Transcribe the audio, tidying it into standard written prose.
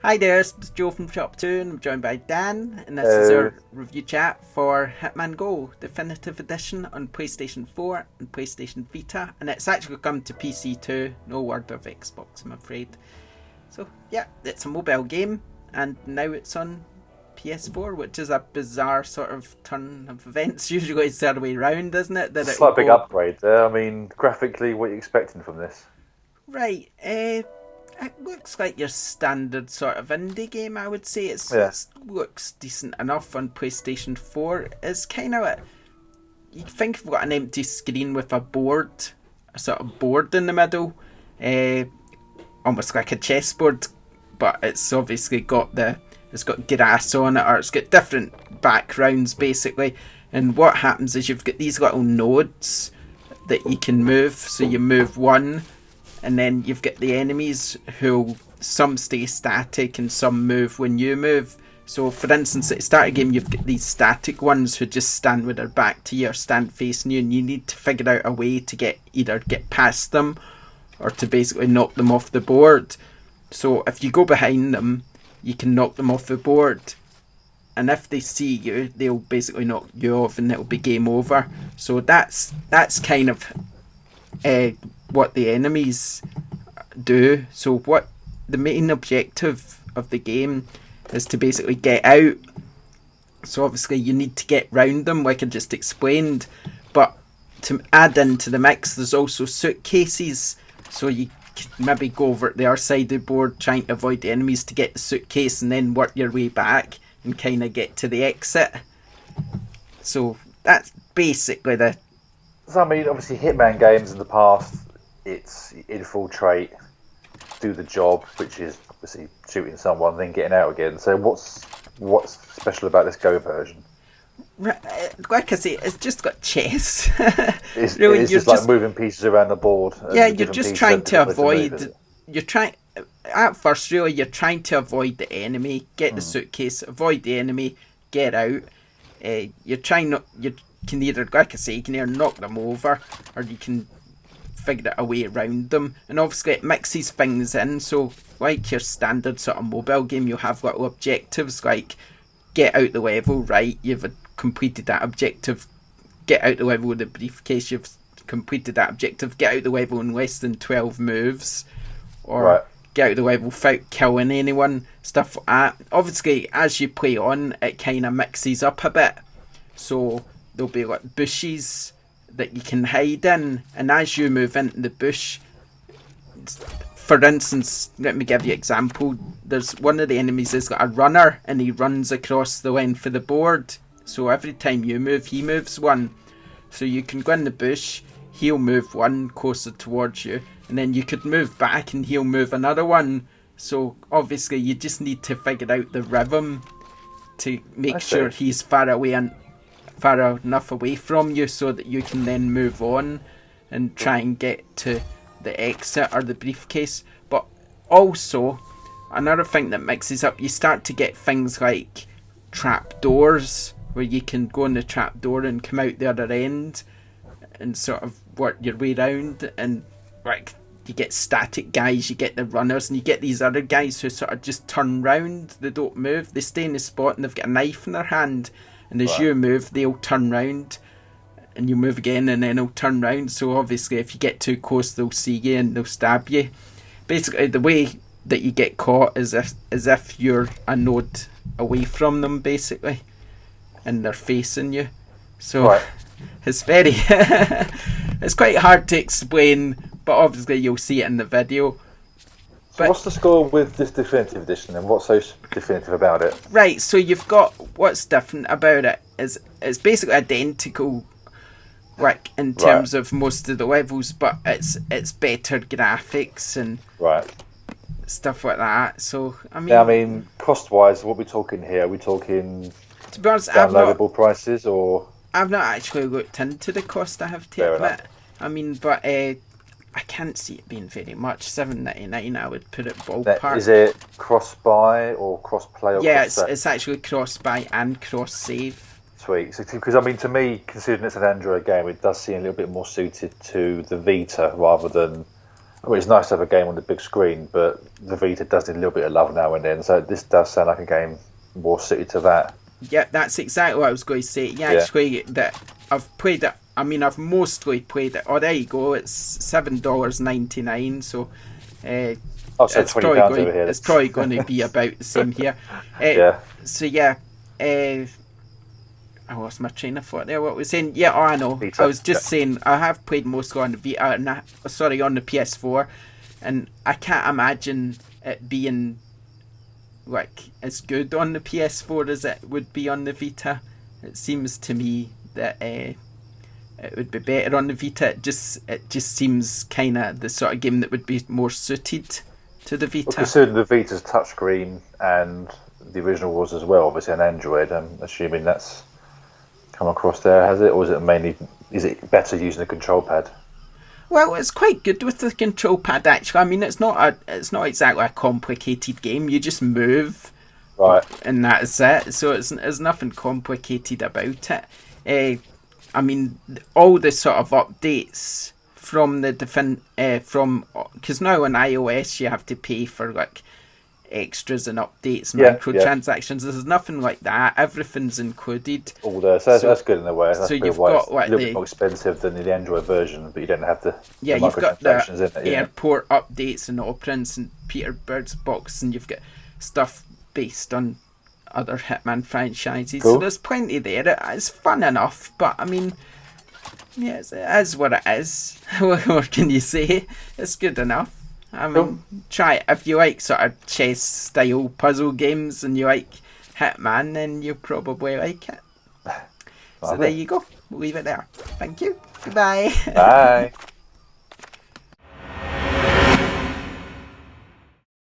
Hi there, it's Joe from ShopTo and I'm joined by Dan, and this is our review chat for Hitman Go Definitive Edition on PlayStation 4 and PlayStation Vita, and it's actually come to PC too, no word of Xbox I'm afraid. So yeah, it's a mobile game and now it's on PS4, which is a bizarre sort of turn of events. Usually it's the other way around, isn't it? It's a slight big upgrade there. I mean, graphically, what are you expecting from this? Right, it looks like your standard sort of indie game, I would say. It looks decent enough on PlayStation 4. It's kind of you think you've got an empty screen with a board, a sort of board in the middle, almost like a chessboard, but it's obviously it's got grass on it, or it's got different backgrounds basically. And what happens is you've got these little nodes that you can move. So you move one, and then you've got the enemies who some stay static and some move when you move. So for instance, at the start of the game, you've got these static ones who just stand with their back to you or stand facing you, and you need to figure out a way to either get past them or to basically knock them off the board. So if you go behind them, you can knock them off the board. And if they see you, they'll basically knock you off and it'll be game over. So that's kind of what the enemies do. So what the main objective of the game is to basically get out. So obviously you need to get round them like I just explained, but to add into the mix there's also suitcases, so you could maybe go over the other side of the board trying to avoid the enemies to get the suitcase and then work your way back and kind of get to the exit. So that's basically the... So I mean, obviously Hitman games in the past, it's infiltrate, do the job, which is obviously shooting someone, then getting out again. So what's special about this Go version? Like I say, it's just got chess. It's just like moving pieces around the board. Yeah, you're just trying to avoid. At first, really, you're trying to avoid the enemy, get the suitcase, avoid the enemy, get out. You're trying not. You can either, like I say, you can either knock them over, or you can figure out a way around them. And obviously it mixes things in, so like your standard sort of mobile game, you'll have little objectives like get out the level, right, you've completed that objective, get out the level with the briefcase, you've completed that objective, get out the level in less than 12 moves, or get out the level without killing anyone, stuff like that. Obviously as you play on, it kind of mixes up a bit, so there'll be like bushes that you can hide in, and as you move into the bush, for instance, let me give you an example. There's one of the enemies has got a runner and he runs across the length of the board, so every time you move he moves one, so you can go in the bush, he'll move one closer towards you, and then you could move back and he'll move another one. So obviously you just need to figure out the rhythm to make sure he's far enough away from you so that you can then move on and try and get to the exit or the briefcase. But also another thing that mixes up, you start to get things like trap doors where you can go in the trap door and come out the other end and sort of work your way around, and like you get static guys, you get the runners, and you get these other guys who sort of just turn round, they don't move, they stay in the spot and they've got a knife in their hand, and as you move they'll turn round and you move again and then they'll turn round. So obviously if you get too close they'll see you and they'll stab you. Basically the way that you get caught is if you're a node away from them basically and they're facing you. So it's very it's quite hard to explain, but obviously you'll see it in the video. So what's the score with this definitive edition and what's so definitive about it? Right, so you've got, what's different about it is it's basically identical like in terms of most of the levels, but it's better graphics and stuff like that. So I mean, cost wise, what are we talking here? Are we talking, to be honest, downloadable prices, or I've not actually looked into the cost, I have to admit. I mean, but I can't see it being very much. $7.99, I would put it ballpark. Is it cross-buy or cross-play? Yeah, it's actually cross-buy and cross-save. Sweet. Because I mean, to me, considering it's an Android game, it does seem a little bit more suited to the Vita rather than Well, it's nice to have a game on the big screen, but the Vita does need a little bit of love now and then. So this does sound like a game more suited to that. Yeah, that's exactly what I was going to say. Yeah, actually, that I've played it. I mean, I've mostly played it. Oh, there you go. It's $7.99. So, so it's £20 over here. It's probably going to be about the same here. So yeah, I lost my train of thought there. What was saying? Yeah, I know. Vita. I was just saying I have played mostly on the Vita, and on the PS4, and I can't imagine it being like as good on the PS4 as it would be on the Vita. It seems to me that it would be better on the Vita. It just seems kind of the sort of game that would be more suited to the Vita. Well, considering the Vita's touchscreen and the original was as well, obviously on Android, I'm assuming that's come across there, has it? Or is it better using a control pad? Well, it's quite good with the control pad, actually. I mean, it's not exactly a complicated game. You just move, right, and that's it. So there's nothing complicated about it. I mean, all the sort of updates from the because now on iOS you have to pay for like extras and updates, microtransactions. There's nothing like that. Everything's included. All there, so that's good in a way. That's so you've got like a little bit more expensive than the Android version, but you don't have the you've got the in it, airport updates and operands and Peter Bird's box, and you've got stuff based on other Hitman franchises. Cool. So there's plenty there. It's fun enough, but I mean, yes, it is what it is. What can you say? It's good enough. I mean, try it. If you like sort of chess style puzzle games and you like Hitman, then you'll probably like it. So there you go. We'll leave it there. Thank you. Goodbye. Bye.